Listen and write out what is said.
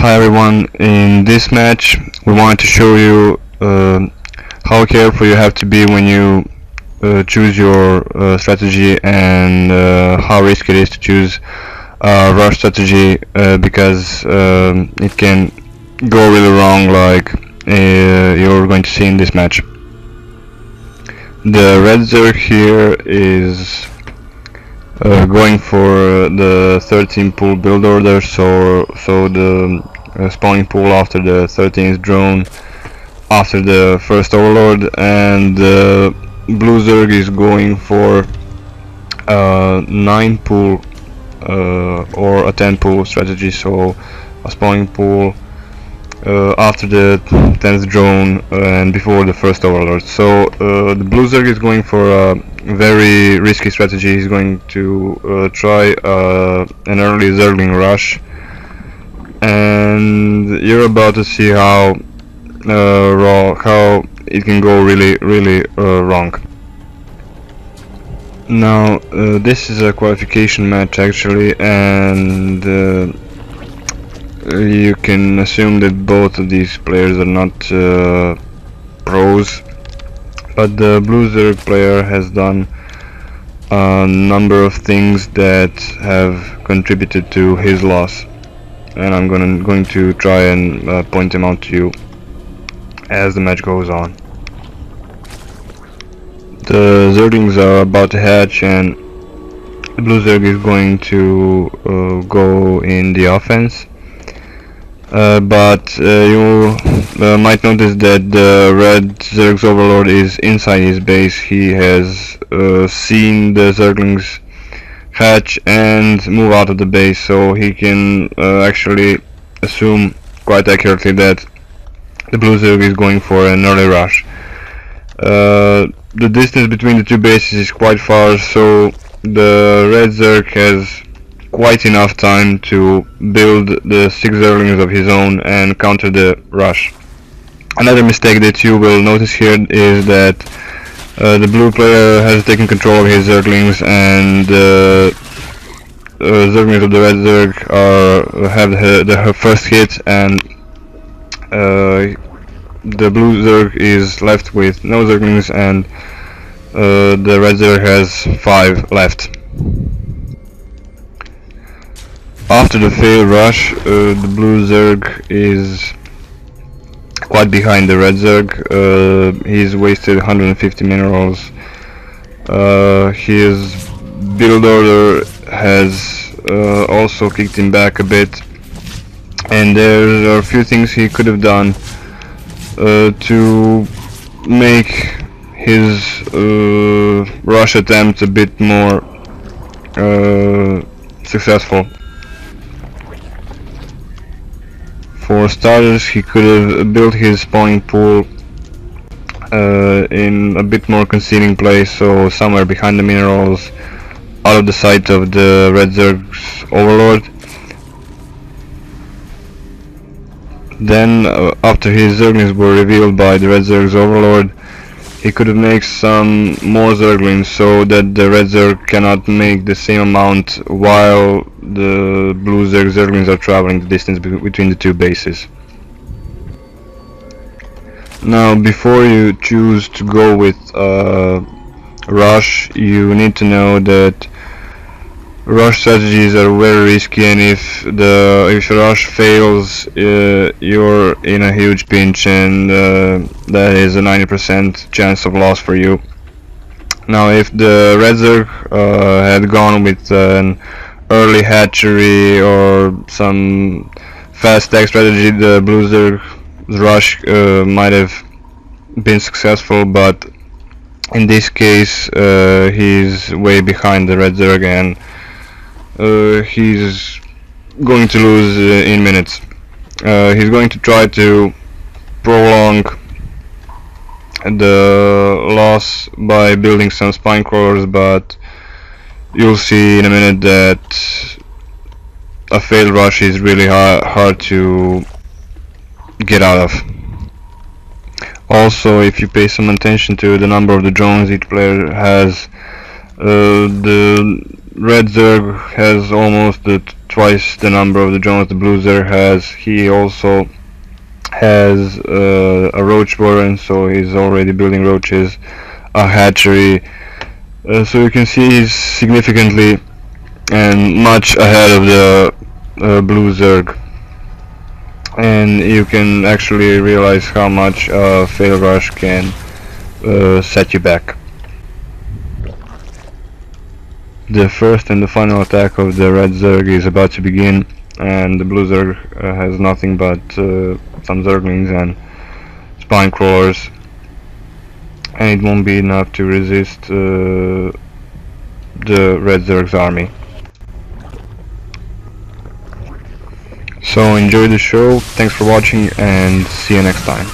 Hi everyone, in this match we wanted to show you how careful you have to be when you choose your strategy and how risky it is to choose a rush strategy because it can go really wrong, like you're going to see in this match. The red Zerg here is going for the 13 pool build order, so the spawning pool after the 13th drone after the first overlord, and the blue Zerg is going for a 9 pool or a 10 pool strategy, so a spawning pool after the 10th drone and before the first overlord. So the blue Zerg is going for a very risky strategy. He's going to try an early Zergling rush, and you're about to see how it can go really wrong. Now this is a qualification match actually, and you can assume that both of these players are not pros, but the blue Zerg player has done a number of things that have contributed to his loss, and I'm going to try and point them out to you as the match goes on. The Zerglings are about to hatch, and the blue Zerg is going to go in the offense. But you might notice that the red Zerg's overlord is inside his base. He has seen the Zerglings hatch and move out of the base, so he can actually assume quite accurately that the blue Zerg is going for an early rush. The distance between the two bases is quite far, so the red Zerg has quite enough time to build the 6 Zerglings of his own and counter the rush. Another mistake that you will notice here is that the blue player has taken control of his Zerglings, and the Zerglings of the red Zerg have her first hit, and the blue Zerg is left with no Zerglings, and the red Zerg has 5 left. After the failed rush, the blue Zerg is quite behind the red Zerg. He's wasted 150 minerals. His build order has also kicked him back a bit, and there are a few things he could have done to make his rush attempt a bit more successful. For starters, he could have built his spawning pool in a bit more concealing place, so somewhere behind the minerals, out of the sight of the red Zerg's overlord. Then, after his Zerglings were revealed by the red Zerg's overlord, he could have made some more Zerglings so that the red Zerg cannot make the same amount while the blue Zerglings are traveling the distance between the two bases. Now, before you choose to go with rush, you need to know that rush strategies are very risky, and if rush fails, you're in a huge pinch, and that is a 90% chance of loss for you. Now, if the red Zerg had gone with an early hatchery or some fast tech strategy, the blue Zerg's rush might have been successful, but in this case he's way behind the red Zerg, and he's going to lose in minutes. He's going to try to prolong the loss by building some spine crawlers, but you'll see in a minute that a failed rush is really hard to get out of. Also, if you pay some attention to the number of the drones each player has, the Red Zerg has almost twice the number of the drones the Blue Zerg has. He also has a roach warren, so he's already building roaches, a hatchery. So you can see he's significantly and much ahead of the Blue Zerg. And you can actually realize how much fail rush can set you back. The first and the final attack of the Red Zerg is about to begin, and the Blue Zerg has nothing but some Zerglings and spine crawlers, and it won't be enough to resist the Red Zerg's army. So enjoy the show, thanks for watching, and see you next time.